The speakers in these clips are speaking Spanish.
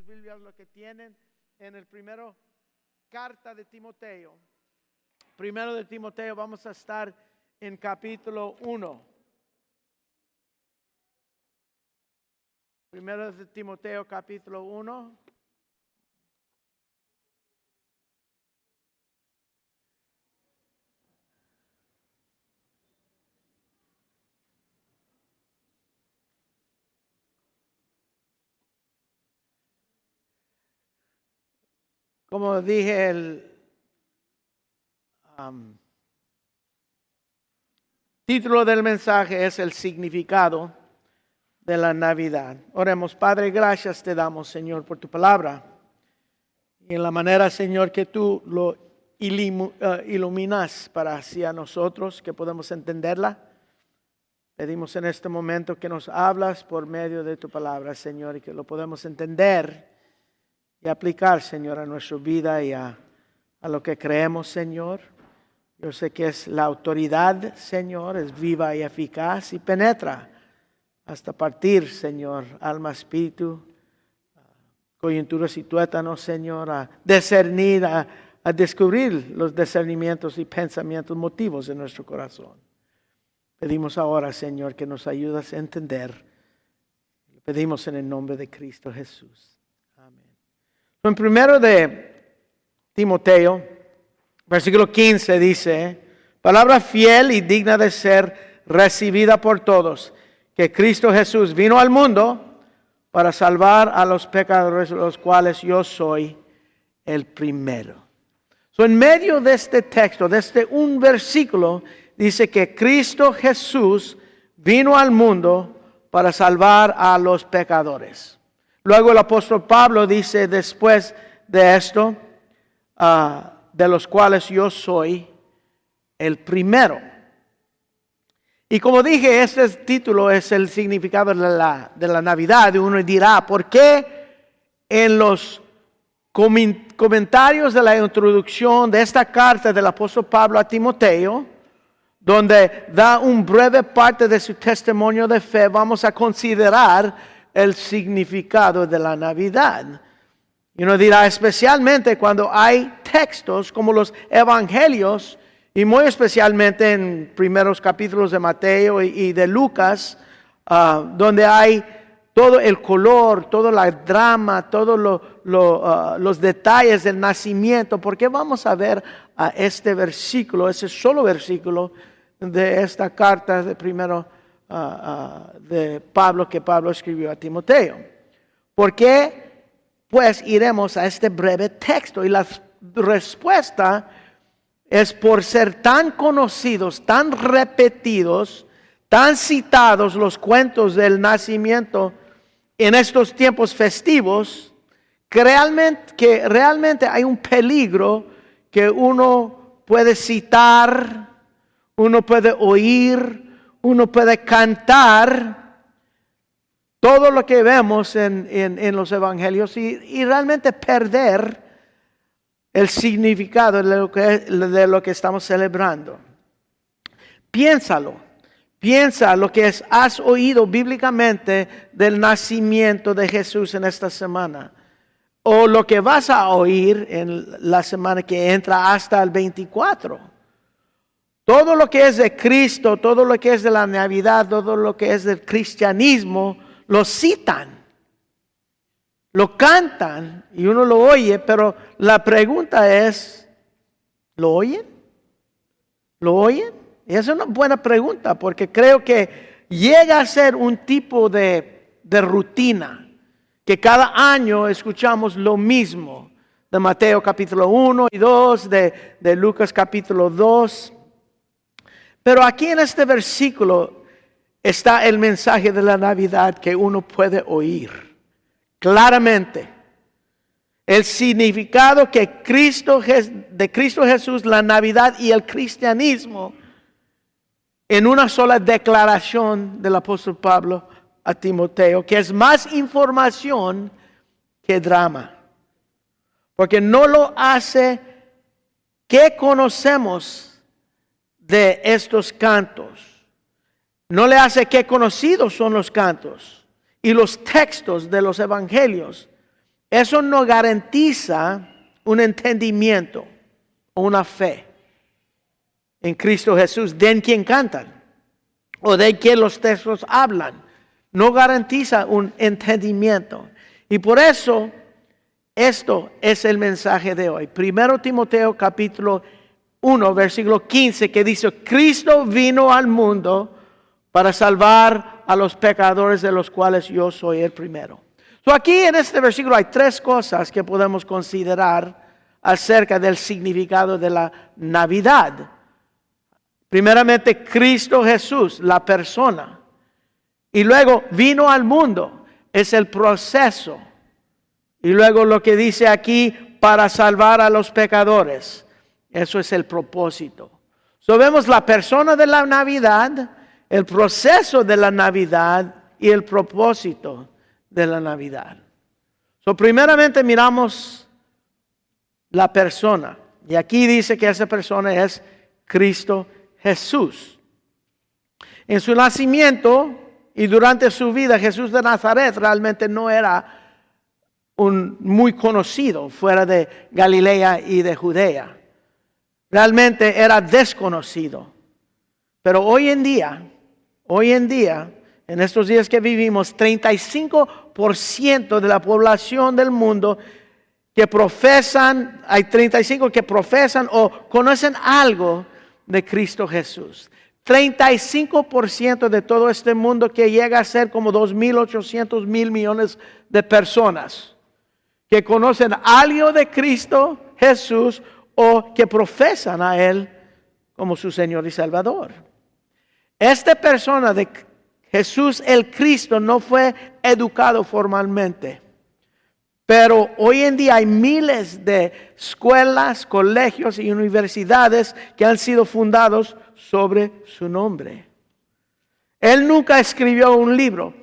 Biblias, lo que tienen en el primero carta de Timoteo. Primero de Timoteo, vamos a estar en capítulo 1. Primero de Timoteo, capítulo 1. Como dije, el título del mensaje es el significado de la Navidad. Oremos. Padre, gracias te damos, Señor, por tu palabra. Y en la manera, Señor, que tú lo iluminas para hacia nosotros, que podemos entenderla. Pedimos en este momento que nos hablas por medio de tu palabra, Señor, y que lo podemos entender y aplicar, Señor, a nuestra vida y a lo que creemos, Señor. Yo sé que es la autoridad, Señor, es viva y eficaz y penetra hasta partir, Señor, alma, espíritu, coyunturas y tuétanos, Señor, a discernir, a descubrir los discernimientos y pensamientos, motivos de nuestro corazón. Pedimos ahora, Señor, que nos ayudes a entender. Lo pedimos en el nombre de Cristo Jesús. Amén. En primero de Timoteo, versículo 15 dice, palabra fiel y digna de ser recibida por todos, que Cristo Jesús vino al mundo para salvar a los pecadores, los cuales yo soy el primero. En medio de este texto, de un versículo, dice que Cristo Jesús vino al mundo para salvar a los pecadores. Luego el apóstol Pablo dice después de esto, de los cuales yo soy el primero. Y como dije, este título es el significado de la Navidad. Y uno dirá, ¿por qué en los comentarios de la introducción de esta carta del apóstol Pablo a Timoteo, donde da un breve parte de su testimonio de fe, vamos a considerar el significado de la Navidad? Y uno dirá, especialmente cuando hay textos como los evangelios, y muy especialmente en primeros capítulos de Mateo y de Lucas, donde hay todo el color, todo el drama, todos los detalles del nacimiento. ¿Por qué vamos a ver a este versículo, ese solo versículo de esta carta de primero de Pablo, que Pablo escribió a Timoteo? ¿Por qué? Pues iremos a este breve texto, y la respuesta es por ser tan conocidos, tan repetidos, tan citados los cuentos del nacimiento en estos tiempos festivos, que realmente hay un peligro que uno puede citar, uno puede oír, uno puede cantar todo lo que vemos en los evangelios y realmente perder el significado de lo que estamos celebrando. Piensa lo que has oído bíblicamente del nacimiento de Jesús en esta semana, o lo que vas a oír en la semana que entra hasta el 24. Todo lo que es de Cristo, todo lo que es de la Navidad, todo lo que es del cristianismo, lo citan, lo cantan y uno lo oye, pero la pregunta es, ¿lo oyen? ¿Lo oyen? Y esa es una buena pregunta, porque creo que llega a ser un tipo de rutina, que cada año escuchamos lo mismo, de Mateo capítulo 1 y 2, de Lucas capítulo 2. Pero aquí en este versículo está el mensaje de la Navidad que uno puede oír claramente. El significado que de Cristo Jesús, la Navidad y el cristianismo, en una sola declaración del apóstol Pablo a Timoteo, que es más información que drama. Porque no lo hace que conocemos de estos cantos. No le hace que conocidos son los cantos y los textos de los evangelios. eso no garantiza un entendimiento o una fe en Cristo Jesús de quien cantan o de quien los textos hablan. No garantiza un entendimiento. Y por eso, esto es el mensaje de hoy. 1 Timoteo capítulo 1, versículo 15, que dice, Cristo vino al mundo para salvar a los pecadores, de los cuales yo soy el primero. Aquí en este versículo hay tres cosas que podemos considerar acerca del significado de la Navidad. Primeramente, Cristo Jesús, la persona. Y luego, vino al mundo, es el proceso. Y luego lo que dice aquí, para salvar a los pecadores. Eso es el propósito. Vemos la persona de la Navidad, el proceso de la Navidad y el propósito de la Navidad. Primeramente miramos la persona. Y aquí dice que esa persona es Cristo Jesús. En su nacimiento y durante su vida, Jesús de Nazaret realmente no era muy conocido fuera de Galilea y de Judea. Realmente era desconocido. Pero hoy en día, en estos días que vivimos, 35% de la población del mundo que profesan, hay 35 que profesan o conocen algo de Cristo Jesús. 35% de todo este mundo, que llega a ser como 2.800 millones de personas que conocen algo de Cristo Jesús o que profesan a Él como su Señor y Salvador. Esta persona de Jesús el Cristo no fue educado formalmente, pero hoy en día hay miles de escuelas, colegios y universidades que han sido fundados sobre su nombre. Él nunca escribió un libro.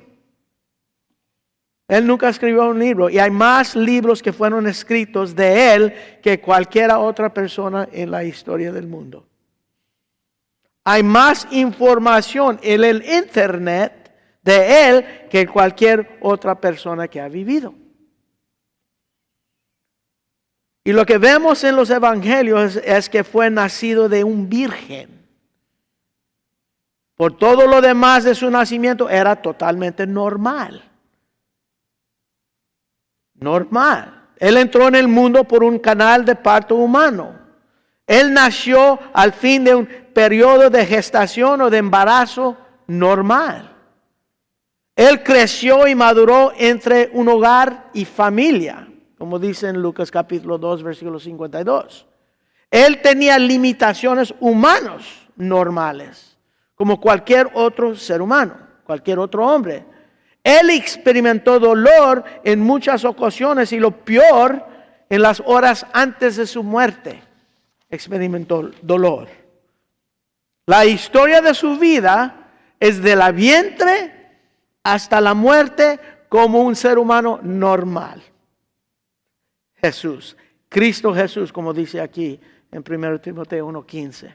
Y hay más libros que fueron escritos de Él que cualquier otra persona en la historia del mundo. Hay más información en el internet de Él que cualquier otra persona que ha vivido. Y lo que vemos en los evangelios es que fue nacido de un virgen. Por todo lo demás de su nacimiento era totalmente normal. Él entró en el mundo por un canal de parto humano. Él nació al fin de un periodo de gestación o de embarazo normal. Él creció y maduró entre un hogar y familia, como dice en Lucas capítulo 2, versículo 52. Él tenía limitaciones humanas normales, como cualquier otro ser humano, cualquier otro hombre. Él experimentó dolor en muchas ocasiones y lo peor, en las horas antes de su muerte, experimentó dolor. La historia de su vida es de la vientre hasta la muerte como un ser humano normal. Jesús, Cristo Jesús, como dice aquí en 1 Timoteo 1:15.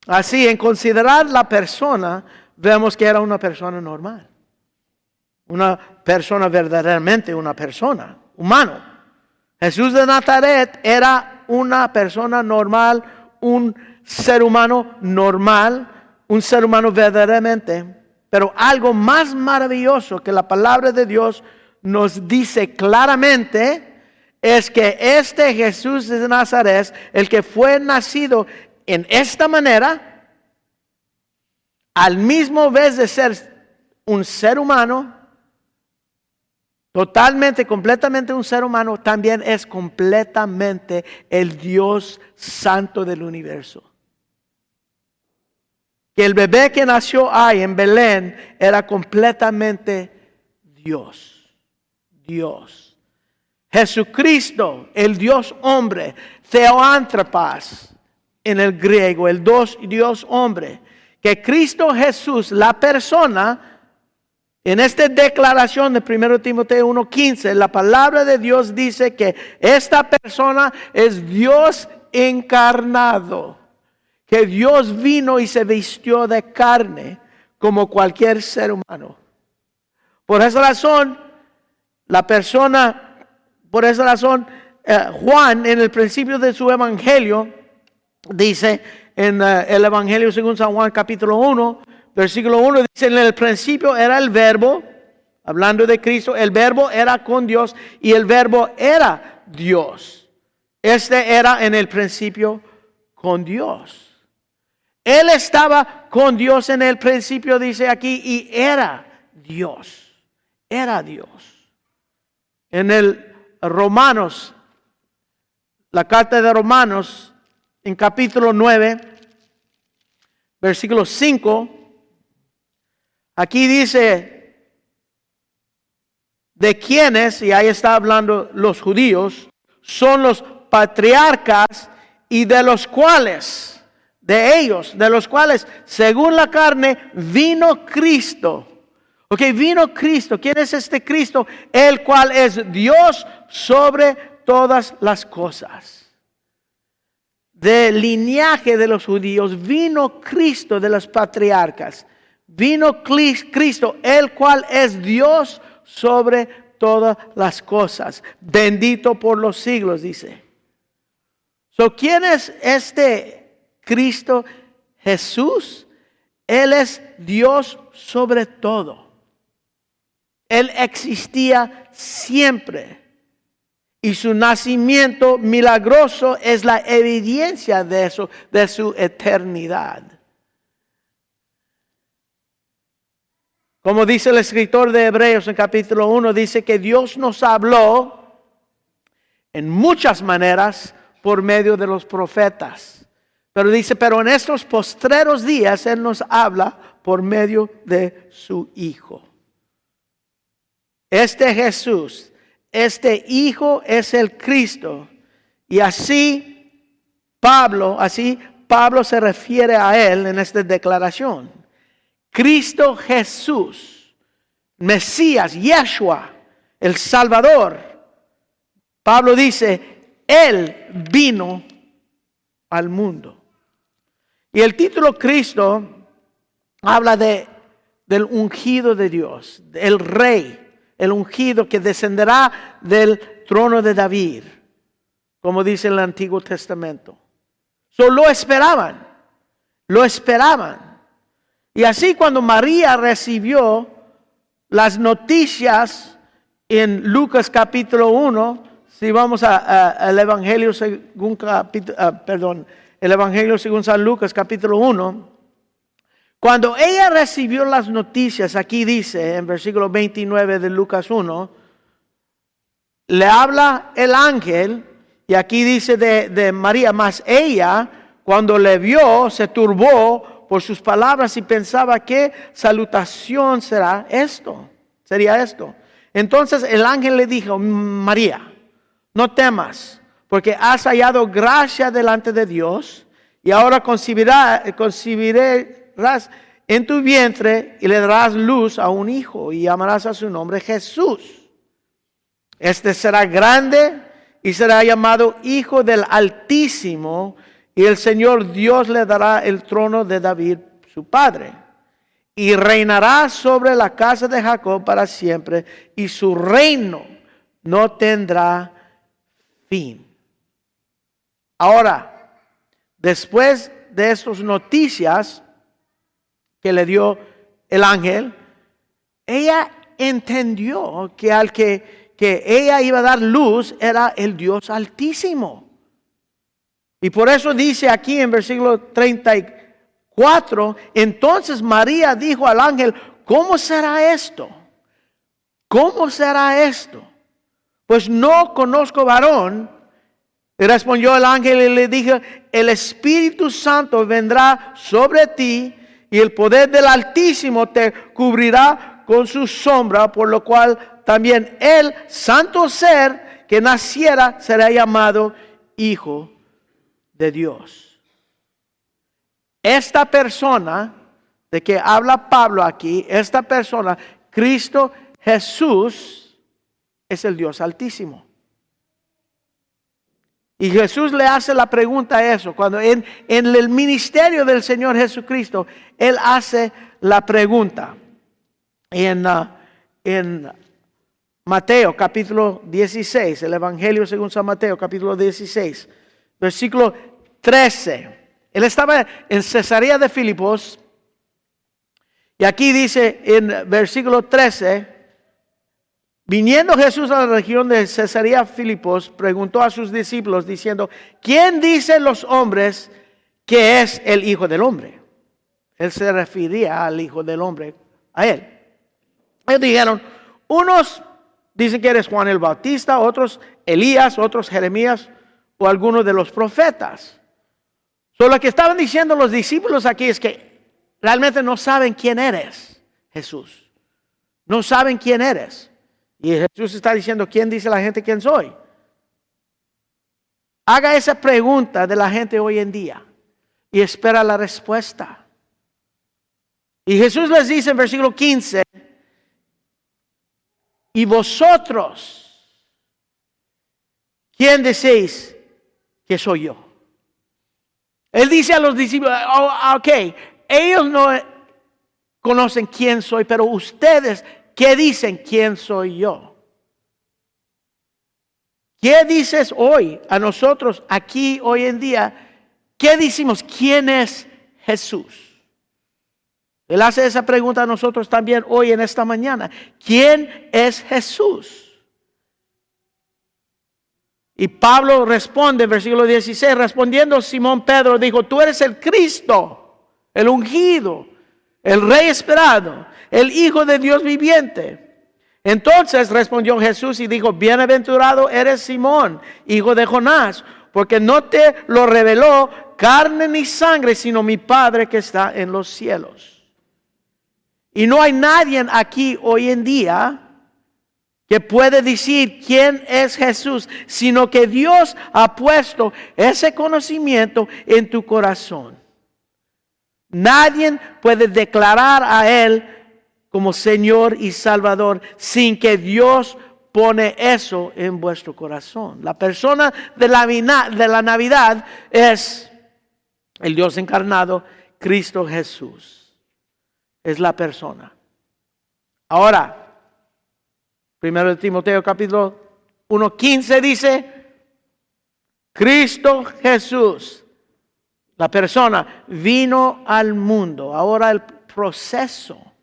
Así, en considerar la persona, vemos que era una persona normal. Una persona verdaderamente, una persona, humano. Jesús de Nazaret era una persona normal, un ser humano normal, un ser humano verdaderamente. Pero algo más maravilloso que la palabra de Dios nos dice claramente es que este Jesús de Nazaret, el que fue nacido en esta manera, al mismo vez de ser un ser humano, totalmente, completamente un ser humano, también es completamente el Dios santo del universo. Que el bebé que nació ahí en Belén era completamente Dios. Jesucristo, el Dios hombre, Theoanthropos en el griego, el Dios hombre. Que Cristo Jesús, la persona, en esta declaración de 1 Timoteo 1:15, la palabra de Dios dice que esta persona es Dios encarnado. Que Dios vino y se vistió de carne como cualquier ser humano. Por esa razón, la persona, por esa razón, Juan en el principio de su evangelio dice en el evangelio según San Juan capítulo 1, versículo 1, dice: en el principio era el verbo, hablando de Cristo, el verbo era con Dios y el verbo era Dios. Este era en el principio con Dios. Él estaba con Dios en el principio, dice aquí, y era Dios. Era Dios. En el Romanos, la carta de Romanos, en capítulo 9, versículo 5, aquí dice de quiénes, y ahí está hablando los judíos, son los patriarcas y de los cuales, de los cuales, según la carne, vino Cristo. Ok, vino Cristo. ¿Quién es este Cristo? El cual es Dios sobre todas las cosas. Del linaje de los judíos vino Cristo de los patriarcas. Vino Cristo, el cual es Dios sobre todas las cosas. Bendito por los siglos, dice. ¿Quién es este Cristo Jesús? Él es Dios sobre todo. Él existía siempre. Y su nacimiento milagroso es la evidencia de eso, de su eternidad. Como dice el escritor de Hebreos en capítulo 1, dice que Dios nos habló en muchas maneras por medio de los profetas. Pero dice, pero en estos postreros días Él nos habla por medio de su Hijo. Este Jesús, este Hijo es el Cristo. Y así Pablo se refiere a Él en esta declaración. Cristo Jesús, Mesías, Yeshua, el Salvador. Pablo dice, Él vino al mundo. Y el título Cristo habla del ungido de Dios, el rey, el ungido que descenderá del trono de David, como dice el Antiguo Testamento. Lo esperaban. Y así cuando María recibió las noticias en Lucas capítulo 1, si vamos al Evangelio según el Evangelio según San Lucas capítulo 1, cuando ella recibió las noticias, aquí dice en versículo 29 de Lucas 1, le habla el ángel, y aquí dice de María, mas ella cuando le vio se turbó por sus palabras y pensaba qué salutación sería esto. Entonces el ángel le dijo, María, no temas, porque has hallado gracia delante de Dios, y ahora concebirás en tu vientre y le darás luz a un hijo, y llamarás a su nombre Jesús. Este será grande y será llamado Hijo del Altísimo, y el Señor Dios le dará el trono de David, su padre, y reinará sobre la casa de Jacob para siempre, y su reino no tendrá fin. Ahora, después de estas noticias que le dio el ángel, ella entendió que al que ella iba a dar luz era el Dios Altísimo. Y por eso dice aquí en versículo 34, entonces María dijo al ángel, ¿cómo será esto? ¿Cómo será esto? Pues no conozco varón. Y respondió el ángel y le dijo, el Espíritu Santo vendrá sobre ti y el poder del Altísimo te cubrirá con su sombra, por lo cual también el santo ser que naciera será llamado Hijo de Dios. Esta persona de que habla Pablo aquí, esta persona, Cristo Jesús, es el Dios Altísimo. Y Jesús le hace la pregunta a eso. Cuando en el ministerio del Señor Jesucristo, Él hace la pregunta. En Mateo capítulo 16, el Evangelio según San Mateo capítulo 16, versículo 13. Él estaba en Cesarea de Filipos y aquí dice en versículo 13, viniendo Jesús a la región de Cesarea de Filipos, preguntó a sus discípulos diciendo, ¿quién dicen los hombres que es el Hijo del Hombre? Él se refería al Hijo del Hombre, a él. Ellos dijeron, unos dicen que eres Juan el Bautista, otros Elías, otros Jeremías o algunos de los profetas. Lo que estaban diciendo los discípulos aquí es que realmente no saben quién eres, Jesús. No saben quién eres. Y Jesús está diciendo, ¿quién dice la gente quién soy? Haga esa pregunta de la gente hoy en día y espera la respuesta. Y Jesús les dice en versículo 15, y vosotros, ¿quién decís que soy yo? Él dice a los discípulos, ok, ellos no conocen quién soy, pero ustedes, ¿qué dicen quién soy yo? ¿Qué dices hoy a nosotros aquí hoy en día? ¿Qué decimos? ¿Quién es Jesús? Él hace esa pregunta a nosotros también hoy en esta mañana. ¿Quién es Jesús? Y Pablo responde, versículo 16, respondiendo Simón Pedro, dijo, tú eres el Cristo, el ungido, el Rey esperado, el Hijo de Dios viviente. Entonces respondió Jesús y dijo, bienaventurado eres Simón, hijo de Jonás, porque no te lo reveló carne ni sangre, sino mi Padre que está en los cielos. Y no hay nadie aquí hoy en día que puede decir quién es Jesús, sino que Dios ha puesto ese conocimiento en tu corazón. Nadie puede declarar a Él como Señor y Salvador sin que Dios pone eso en vuestro corazón. La persona de la Navidad es el Dios encarnado, Cristo Jesús. Es la persona. Ahora, 1 Timoteo capítulo 1:15 dice, Cristo Jesús, la persona, vino al mundo. Ahora el proceso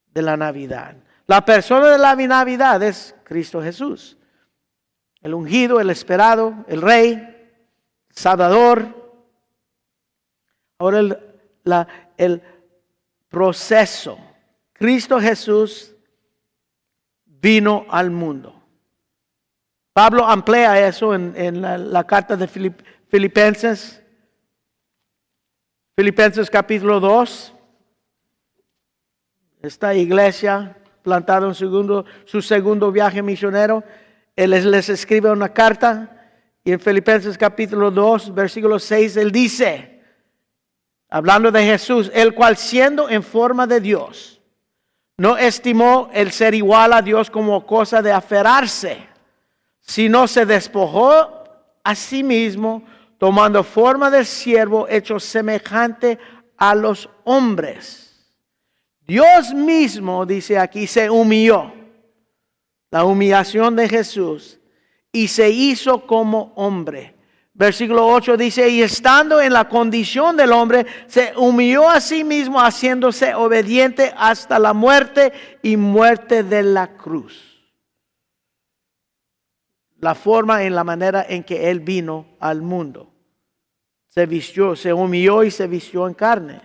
de la Navidad. La persona de la Navidad es Cristo Jesús. El ungido, el esperado, el Rey, el Salvador. Ahora el proceso. Cristo Jesús vino al mundo. Pablo amplía eso en la carta de Filipenses. Filipenses capítulo 2. Esta iglesia plantada en su segundo viaje misionero. Él les escribe una carta. Y en Filipenses capítulo 2, versículo 6, él dice, hablando de Jesús, el cual siendo en forma de Dios, no estimó el ser igual a Dios como cosa de aferrarse, sino se despojó a sí mismo, tomando forma de siervo, hecho semejante a los hombres. Dios mismo, dice aquí, se humilló. La humillación de Jesús. Y se hizo como hombre. Versículo 8 dice, y estando en la condición del hombre, se humilló a sí mismo, haciéndose obediente hasta la muerte y muerte de la cruz. La forma en la manera en que Él vino al mundo. Se vistió, se humilló y se vistió en carne.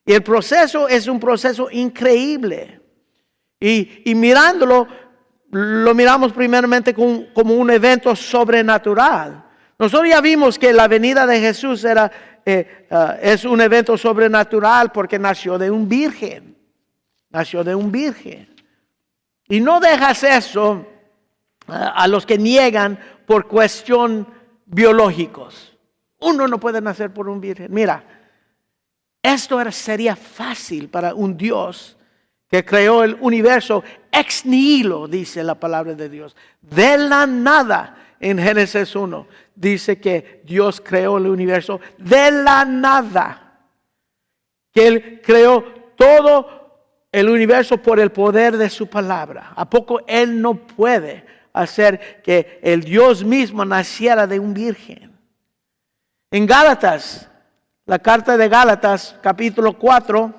Y el proceso es un proceso increíble. Y mirándolo, lo miramos primeramente como un evento sobrenatural. Nosotros ya vimos que la venida de Jesús es un evento sobrenatural porque nació de un virgen. Nació de un virgen. Y no dejas eso a los que niegan por cuestión biológicos. Uno no puede nacer por un virgen. Mira, esto sería fácil para un Dios que creó el universo ex nihilo, dice la palabra de Dios. De la nada, en Génesis 1, dice que Dios creó el universo de la nada. Que Él creó todo el universo por el poder de su palabra. ¿A poco Él no puede hacer que el Dios mismo naciera de un virgen? En Gálatas, la carta de Gálatas, capítulo 4,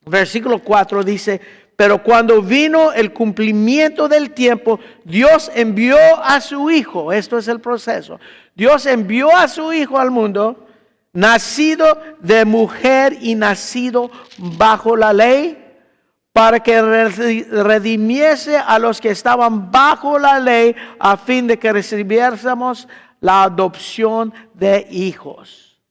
versículo 4 dice: pero cuando vino el cumplimiento del tiempo, Dios envió a su Hijo. Esto es el proceso. Dios envió a su Hijo al mundo, nacido de mujer y nacido bajo la ley, para que redimiese a los que estaban bajo la ley, a fin de que recibiésemos la adopción de hijos.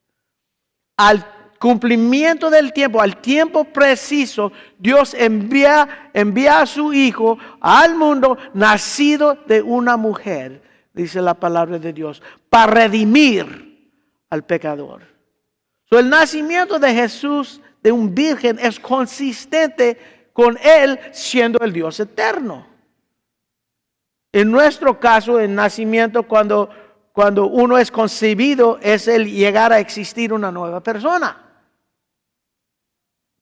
Al cumplimiento del tiempo, al tiempo preciso, Dios envía a su Hijo al mundo, nacido de una mujer, dice la palabra de Dios, para redimir al pecador. El nacimiento de Jesús de un virgen es consistente con Él siendo el Dios eterno. En nuestro caso, el nacimiento, cuando uno es concebido, es el llegar a existir una nueva persona.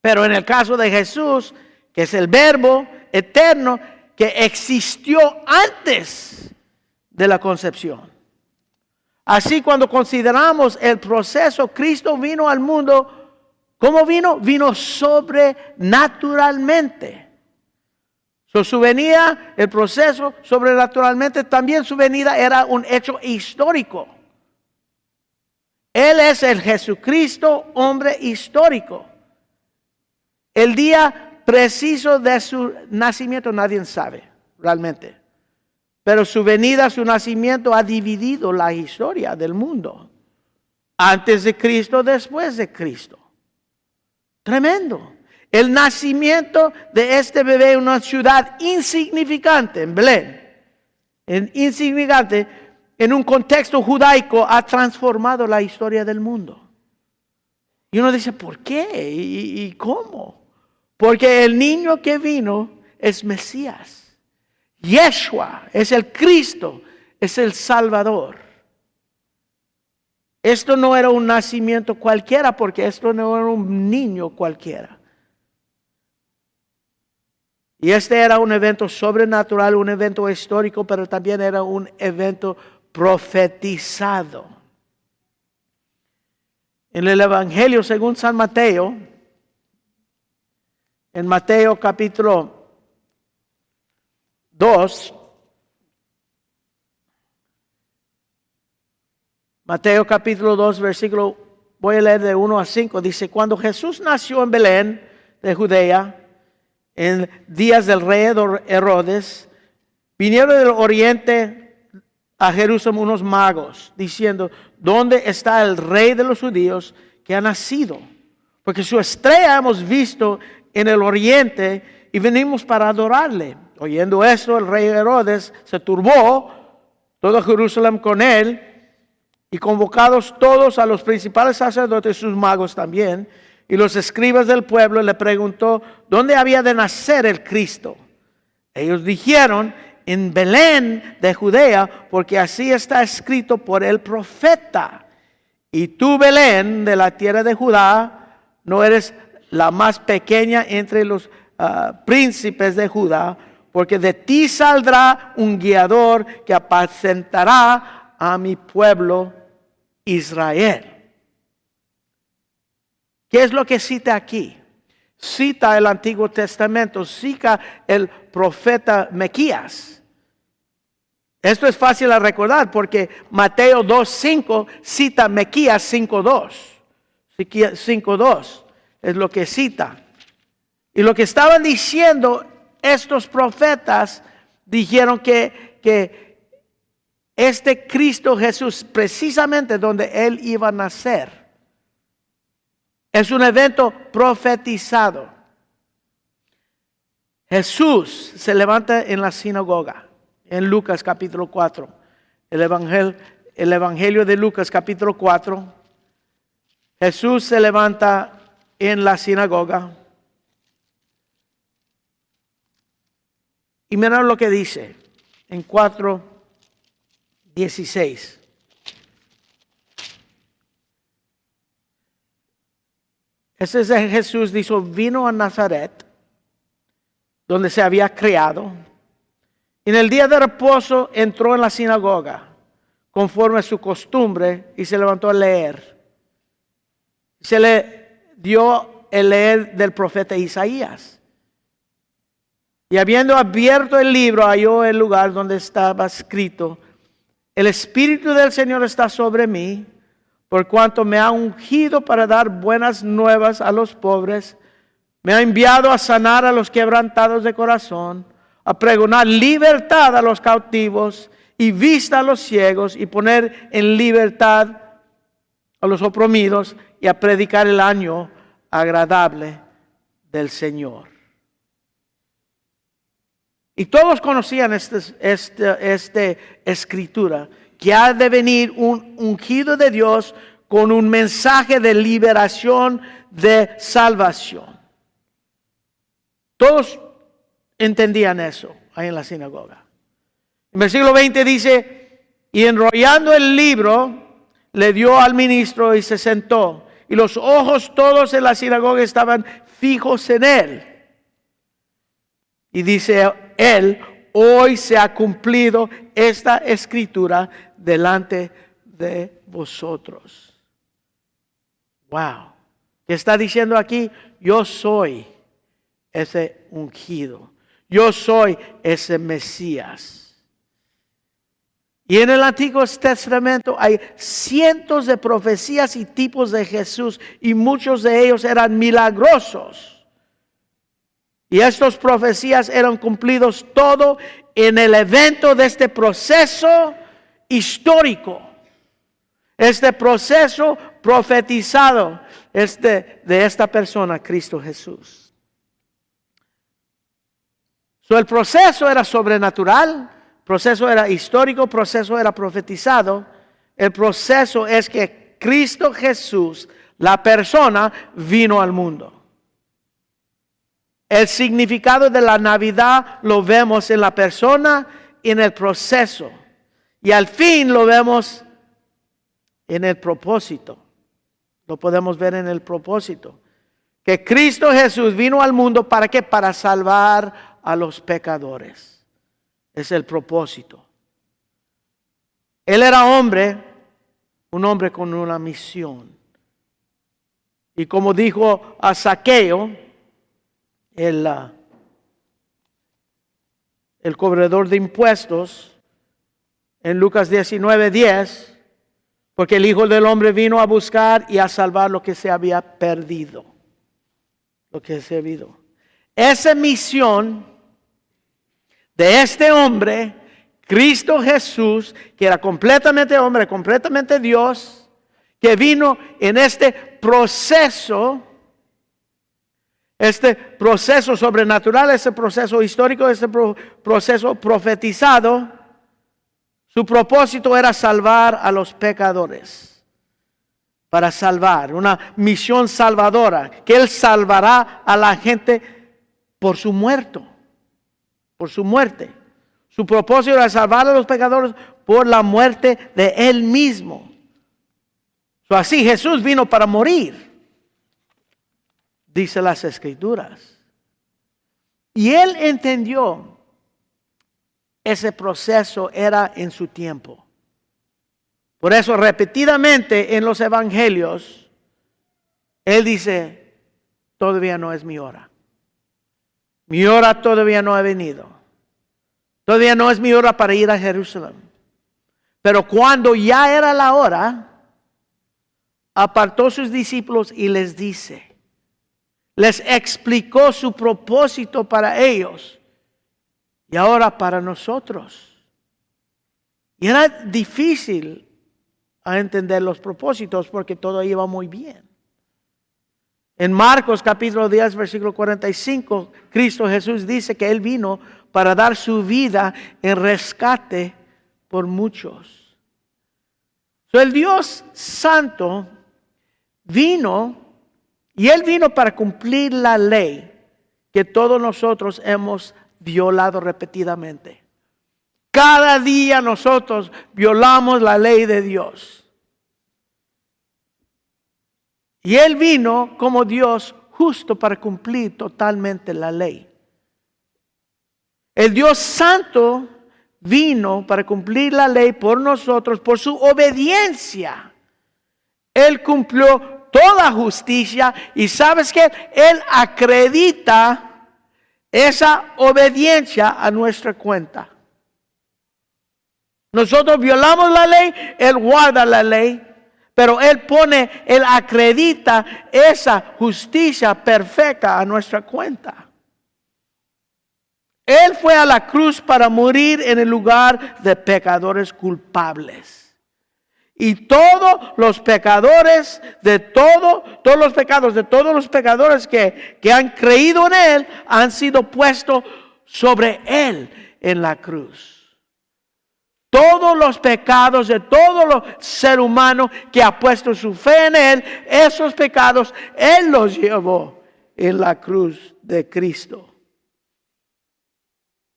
Pero en el caso de Jesús, que es el Verbo eterno, que existió antes de la concepción. Así, cuando consideramos el proceso, Cristo vino al mundo. ¿Cómo vino? Vino sobrenaturalmente. Su venida, el proceso sobrenaturalmente, también su venida era un hecho histórico. Él es el Jesucristo, hombre histórico. El día preciso de su nacimiento nadie sabe realmente. Pero su venida, su nacimiento ha dividido la historia del mundo. Antes de Cristo, después de Cristo. Tremendo. El nacimiento de este bebé en una ciudad insignificante, en Belén, insignificante, en un contexto judaico, ha transformado la historia del mundo. Y uno dice, ¿por qué? ¿Y cómo? Porque el niño que vino es Mesías. Yeshua es el Cristo, es el Salvador. Esto no era un nacimiento cualquiera, porque esto no era un niño cualquiera. Y este era un evento sobrenatural, un evento histórico, pero también era un evento profetizado. En el Evangelio según San Mateo, en Mateo capítulo 2, Mateo capítulo 2, versículo, voy a leer de 1 a 5, dice: cuando Jesús nació en Belén de Judea, en días del rey Herodes, vinieron del oriente a Jerusalén unos magos, diciendo: ¿dónde está el rey de los judíos que ha nacido? Porque su estrella hemos visto en el oriente y venimos para adorarle. Oyendo esto, el rey Herodes se turbó, todo Jerusalén con él, y convocados todos a los principales sacerdotes, sus magos también, y los escribas del pueblo, le preguntó dónde había de nacer el Cristo. Ellos dijeron: en Belén de Judea, porque así está escrito por el profeta. Y tú, Belén, de la tierra de Judá, no eres la más pequeña entre los príncipes de Judá, porque de ti saldrá un guiador que apacentará a mi pueblo Israel. ¿Qué es lo que cita aquí? Cita el Antiguo Testamento, cita el profeta Miqueas. Esto es fácil de recordar porque Mateo 2:5 cita Miqueas 5:2. 5:2 es lo que cita. Y lo que estaban diciendo estos profetas, dijeron que este Cristo Jesús, precisamente donde Él iba a nacer, es un evento profetizado. Jesús se levanta en la sinagoga, en Lucas capítulo 4. El Evangelio de Lucas capítulo 4. Jesús se levanta en la sinagoga. Y miren lo que dice en 4:16. Ese es Jesús, dijo, vino a Nazaret, donde se había criado. En el día de reposo entró en la sinagoga, conforme a su costumbre, y se levantó a leer. Se le dio el leer del profeta Isaías. Y habiendo abierto el libro, halló el lugar donde estaba escrito: el Espíritu del Señor está sobre mí, por cuanto me ha ungido para dar buenas nuevas a los pobres. Me ha enviado a sanar a los quebrantados de corazón, a pregonar libertad a los cautivos y vista a los ciegos, y poner en libertad a los oprimidos, y a predicar el año agradable del Señor. Y todos conocían esta escritura, que ha de venir un ungido de Dios con un mensaje de liberación, de salvación. Todos entendían eso ahí en la sinagoga. En versículo 20 dice: y enrollando el libro, le dio al ministro y se sentó. Y los ojos todos en la sinagoga estaban fijos en él. Y dice él: hoy se ha cumplido esta escritura delante de vosotros. Wow. ¿Qué está diciendo aquí? Yo soy ese ungido. Yo soy ese Mesías. Y en el Antiguo Testamento hay cientos de profecías y tipos de Jesús, y muchos de ellos eran milagrosos. Y estas profecías eran cumplidos todo en el evento de este proceso histórico. Este proceso profetizado de esta persona, Cristo Jesús. El proceso era sobrenatural, el proceso era histórico, el proceso era profetizado. El proceso es que Cristo Jesús, la persona, vino al mundo. El significado de la Navidad lo vemos en la persona y en el proceso. Y al fin lo vemos en el propósito. Lo podemos ver en el propósito. Que Cristo Jesús vino al mundo, ¿para qué? Para salvar a los pecadores. Es el propósito. Él era hombre, un hombre con una misión. Y como dijo a Zaqueo, el cobrador de impuestos, en Lucas 19:10, porque el Hijo del Hombre vino a buscar y a salvar lo que se había perdido. Lo que se había ido. Esa misión de este hombre, Cristo Jesús, que era completamente hombre, completamente Dios, que vino en este proceso sobrenatural, este proceso histórico, este proceso profetizado. Su propósito era salvar a los pecadores. Para salvar, una misión salvadora, que Él salvará a la gente por su muerte. Por su muerte. Su propósito era salvar a los pecadores por la muerte de Él mismo. Así Jesús vino para morir, dice las Escrituras. Y Él entendió ese proceso era en su tiempo. Por eso repetidamente en los evangelios, Él dice: todavía no es mi hora. Mi hora todavía no ha venido. Todavía no es mi hora para ir a Jerusalén. Pero cuando ya era la hora, apartó sus discípulos y les explicó su propósito para ellos y ahora para nosotros. Y era difícil a entender los propósitos porque todo iba muy bien. En Marcos capítulo 10 versículo 45, Cristo Jesús dice que Él vino para dar su vida en rescate por muchos. El Dios Santo vino, y Él vino para cumplir la ley que todos nosotros hemos violado repetidamente. Cada día nosotros violamos la ley de Dios. Y Él vino como Dios justo para cumplir totalmente la ley. El Dios Santo vino para cumplir la ley por nosotros, por su obediencia. Él cumplió toda justicia y ¿sabes qué? Él acredita esa obediencia a nuestra cuenta. Nosotros violamos la ley, Él guarda la ley, pero Él acredita esa justicia perfecta a nuestra cuenta. Él fue a la cruz para morir en el lugar de pecadores culpables. Y todos los pecadores todos los pecados de todos los pecadores que han creído en Él han sido puestos sobre Él en la cruz. Todos los pecados de todo los ser humano que ha puesto su fe en Él, esos pecados Él los llevó en la cruz de Cristo.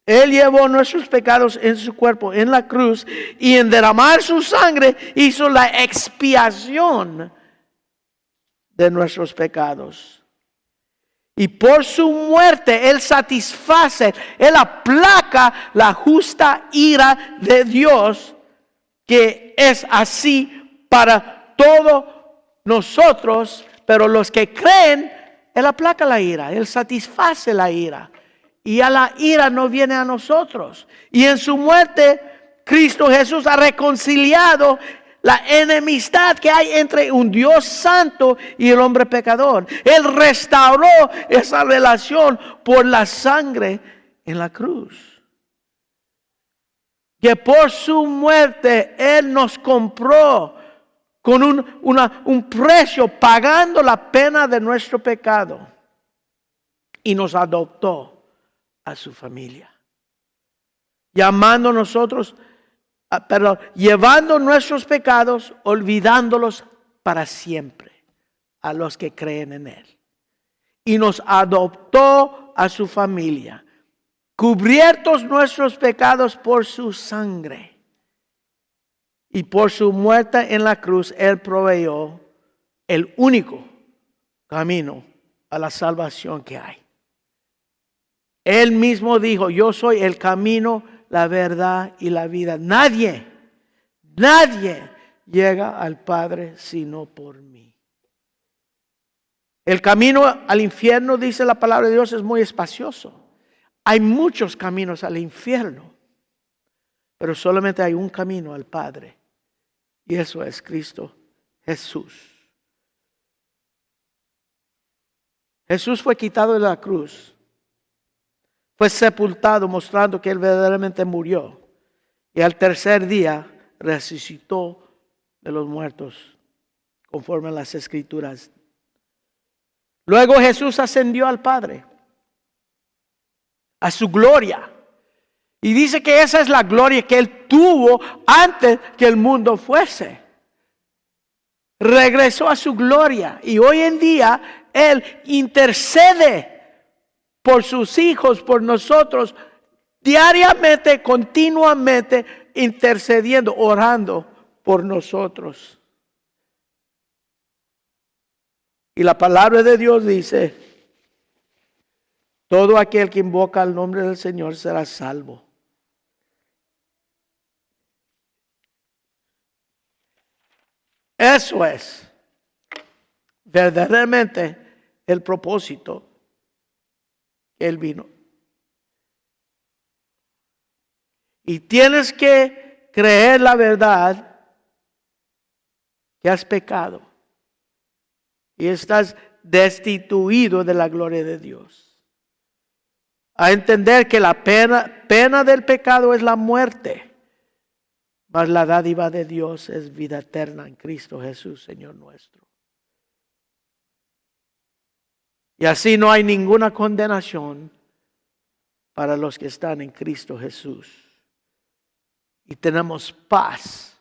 Él llevó nuestros pecados en su cuerpo, en la cruz, y en derramar su sangre hizo la expiación de nuestros pecados. Y por su muerte Él satisface, Él aplaca la justa ira de Dios, que es así para todos nosotros, pero los que creen, Él aplaca la ira, Él satisface la ira. Y a la ira no viene a nosotros. Y en su muerte, Cristo Jesús ha reconciliado la enemistad que hay entre un Dios santo y el hombre pecador. Él restauró esa relación por la sangre en la cruz. Que por su muerte Él nos compró con un precio, pagando la pena de nuestro pecado. Y nos adoptó a su familia, llevando nuestros pecados, olvidándolos para siempre a los que creen en Él. Y nos adoptó a su familia, cubiertos nuestros pecados por su sangre. Y por su muerte en la cruz, Él proveyó el único camino a la salvación que hay. Él mismo dijo, yo soy el camino, la verdad y la vida. Nadie llega al Padre sino por mí. El camino al infierno, dice la palabra de Dios, es muy espacioso. Hay muchos caminos al infierno, pero solamente hay un camino al Padre. Y eso es Cristo Jesús. Jesús fue quitado de la cruz. Fue sepultado, mostrando que Él verdaderamente murió. Y al tercer día resucitó de los muertos, conforme a las Escrituras. Luego Jesús ascendió al Padre, a su gloria. Y dice que esa es la gloria que Él tuvo antes que el mundo fuese. Regresó a su gloria. Y hoy en día Él intercede por sus hijos, por nosotros, diariamente, continuamente, intercediendo, orando por nosotros. Y la palabra de Dios dice, todo aquel que invoca el nombre del Señor será salvo. Eso es verdaderamente el propósito. Él vino. Y tienes que creer la verdad que has pecado y estás destituido de la gloria de Dios. A entender que la pena del pecado es la muerte, mas la dádiva de Dios es vida eterna en Cristo Jesús, Señor nuestro. Y así no hay ninguna condenación para los que están en Cristo Jesús. Y tenemos paz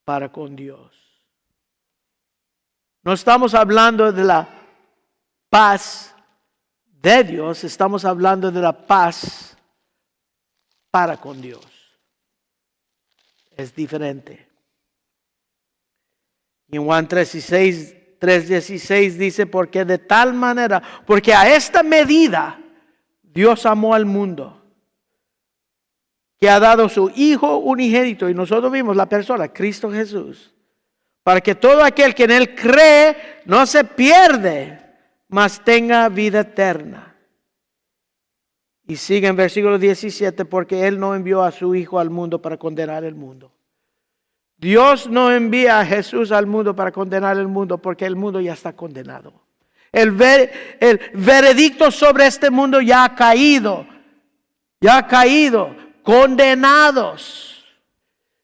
para con Dios. No estamos hablando de la paz de Dios, estamos hablando de la paz para con Dios. Es diferente. Y en Juan 3:16 dice, porque a esta medida Dios amó al mundo, que ha dado su Hijo unigénito, y nosotros vimos la persona, Cristo Jesús, para que todo aquel que en Él cree no se pierde, mas tenga vida eterna. Y sigue en versículo 17, porque Él no envió a su Hijo al mundo para condenar el mundo. Dios no envía a Jesús al mundo para condenar el mundo, porque el mundo ya está condenado. El veredicto sobre este mundo ya ha caído, condenados.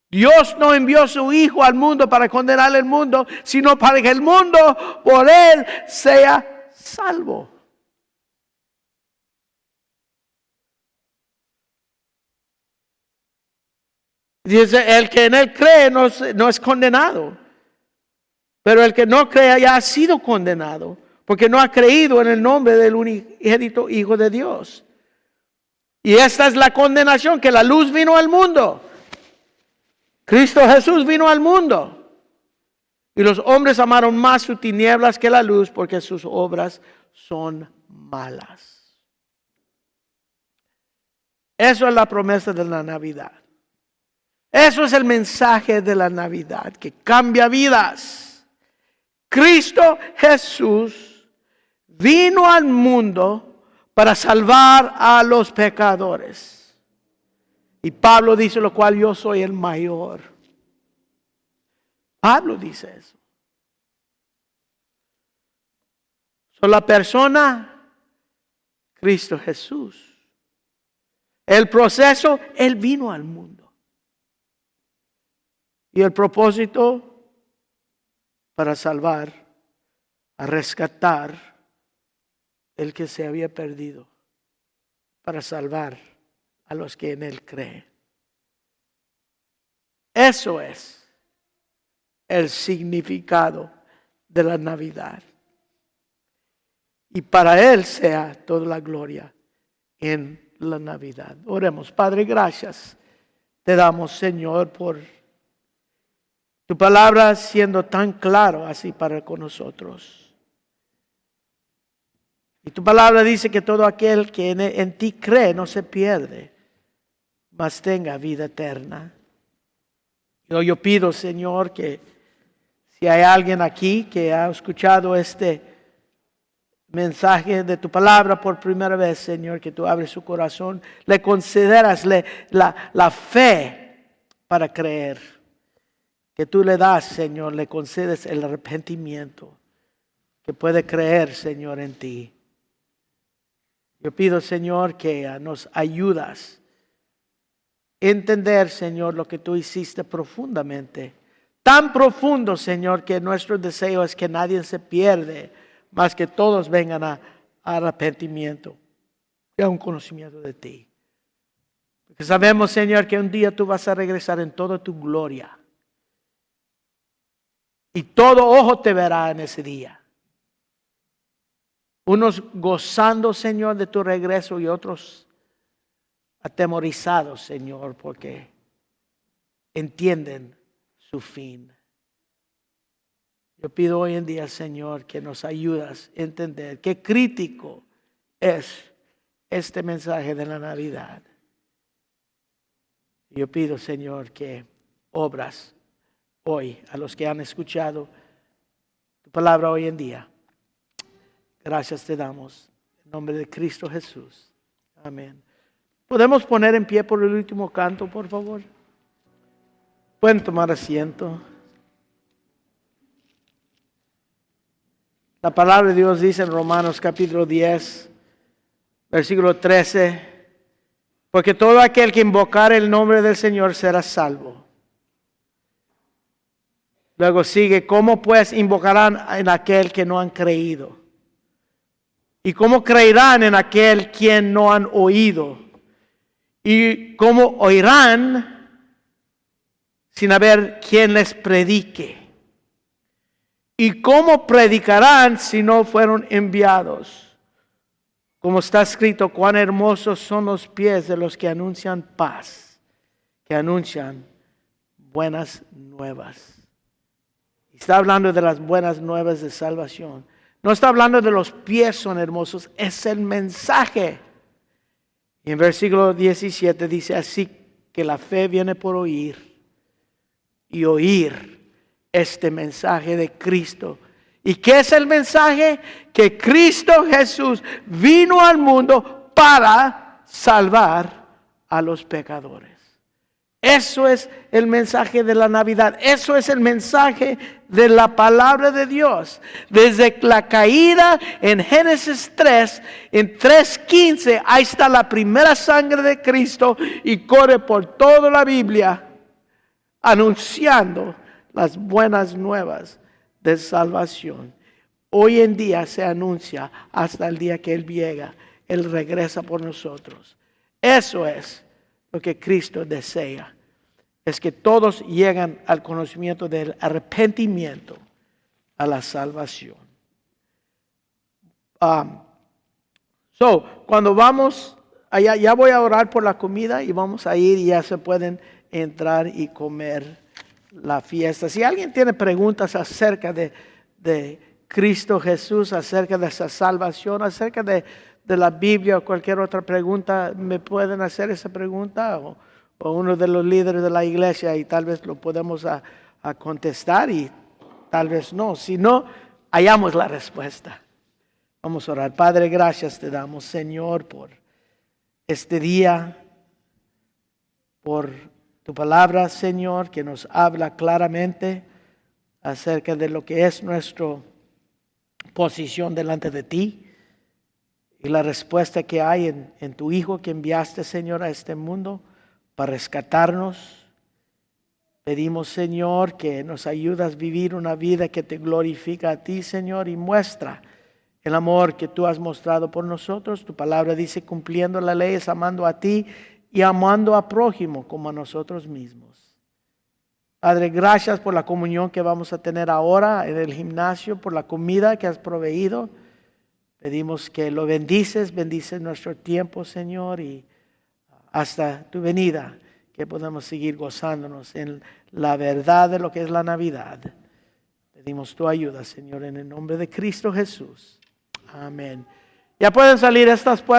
Dios no envió a su Hijo al mundo para condenar el mundo, sino para que el mundo por Él sea salvo. Dice, el que en Él cree no es condenado, pero el que no cree ya ha sido condenado, porque no ha creído en el nombre del unigénito Hijo de Dios. Y esta es la condenación, que la luz vino al mundo. Cristo Jesús vino al mundo. Y los hombres amaron más sus tinieblas que la luz, porque sus obras son malas. Eso es la promesa de la Navidad. Eso es el mensaje de la Navidad, que cambia vidas. Cristo Jesús vino al mundo para salvar a los pecadores. Y Pablo dice, lo cual yo soy el mayor. Pablo dice eso. La persona, Cristo Jesús. El proceso, Él vino al mundo. Y el propósito, para salvar, a rescatar el que se había perdido, para salvar a los que en Él creen. Eso es el significado de la Navidad. Y para Él sea toda la gloria en la Navidad. Oremos. Padre, gracias te damos, Señor, por tu palabra siendo tan claro así para con nosotros. Y tu palabra dice que todo aquel que en ti cree no se pierde, mas tenga vida eterna. Yo pido, Señor, que si hay alguien aquí que ha escuchado este mensaje de tu palabra por primera vez, Señor, que tú abres su corazón, le consideras la fe para creer. Que tú le das, Señor, le concedes el arrepentimiento, que puede creer, Señor, en ti. Yo pido, Señor, que nos ayudas a entender, Señor, lo que tú hiciste profundamente. Tan profundo, Señor, que nuestro deseo es que nadie se pierde, más que todos vengan a arrepentimiento y a un conocimiento de ti. Porque sabemos, Señor, que un día tú vas a regresar en toda tu gloria. Y todo ojo te verá en ese día. Unos gozando, Señor, de tu regreso y otros atemorizados, Señor, porque entienden su fin. Yo pido hoy en día, Señor, que nos ayudas a entender qué crítico es este mensaje de la Navidad. Yo pido, Señor, que obras hoy a los que han escuchado tu palabra hoy en día. Gracias te damos en nombre de Cristo Jesús. Amén. ¿Podemos poner en pie por el último canto, por favor? Pueden tomar asiento. La palabra de Dios dice en Romanos capítulo 10, versículo 13, porque todo aquel que invocare el nombre del Señor será salvo. Luego sigue, ¿cómo pues invocarán en aquel que no han creído? ¿Y cómo creerán en aquel quien no han oído? ¿Y cómo oirán sin haber quien les predique? ¿Y cómo predicarán si no fueron enviados? Como está escrito, cuán hermosos son los pies de los que anuncian paz, que anuncian buenas nuevas. Está hablando de las buenas nuevas de salvación. No está hablando de los pies son hermosos, es el mensaje. Y en versículo 17 dice así, que la fe viene por oír y oír este mensaje de Cristo. ¿Y qué es el mensaje? Que Cristo Jesús vino al mundo para salvar a los pecadores. Eso es el mensaje de la Navidad. Eso es el mensaje de la palabra de Dios. Desde la caída en Génesis 3, en 3:15, ahí está la primera sangre de Cristo y corre por toda la Biblia anunciando las buenas nuevas de salvación. Hoy en día se anuncia hasta el día que Él llega. Él regresa por nosotros. Eso es lo que Cristo desea, es que todos lleguen al conocimiento del arrepentimiento, a la salvación. Cuando vamos allá, ya voy a orar por la comida y vamos a ir y ya se pueden entrar y comer la fiesta. Si alguien tiene preguntas acerca de Cristo Jesús, acerca de esa salvación, acerca de la Biblia o cualquier otra pregunta, me pueden hacer esa pregunta o uno de los líderes de la iglesia y tal vez lo podemos a contestar y tal vez no. Si no, hallamos la respuesta. Vamos a orar. Padre, gracias te damos, Señor, por este día, por tu palabra, Señor, que nos habla claramente acerca de lo que es nuestra posición delante de ti. Y la respuesta que hay en tu Hijo que enviaste, Señor, a este mundo para rescatarnos. Pedimos, Señor, que nos ayudas a vivir una vida que te glorifica a ti, Señor, y muestra el amor que tú has mostrado por nosotros. Tu palabra dice, cumpliendo la ley es amando a ti y amando a prójimo como a nosotros mismos. Padre, gracias por la comunión que vamos a tener ahora en el gimnasio, por la comida que has proveído. Pedimos que lo bendices nuestro tiempo, Señor, y hasta tu venida, que podamos seguir gozándonos en la verdad de lo que es la Navidad. Pedimos tu ayuda, Señor, en el nombre de Cristo Jesús. Amén. Ya pueden salir estas puertas.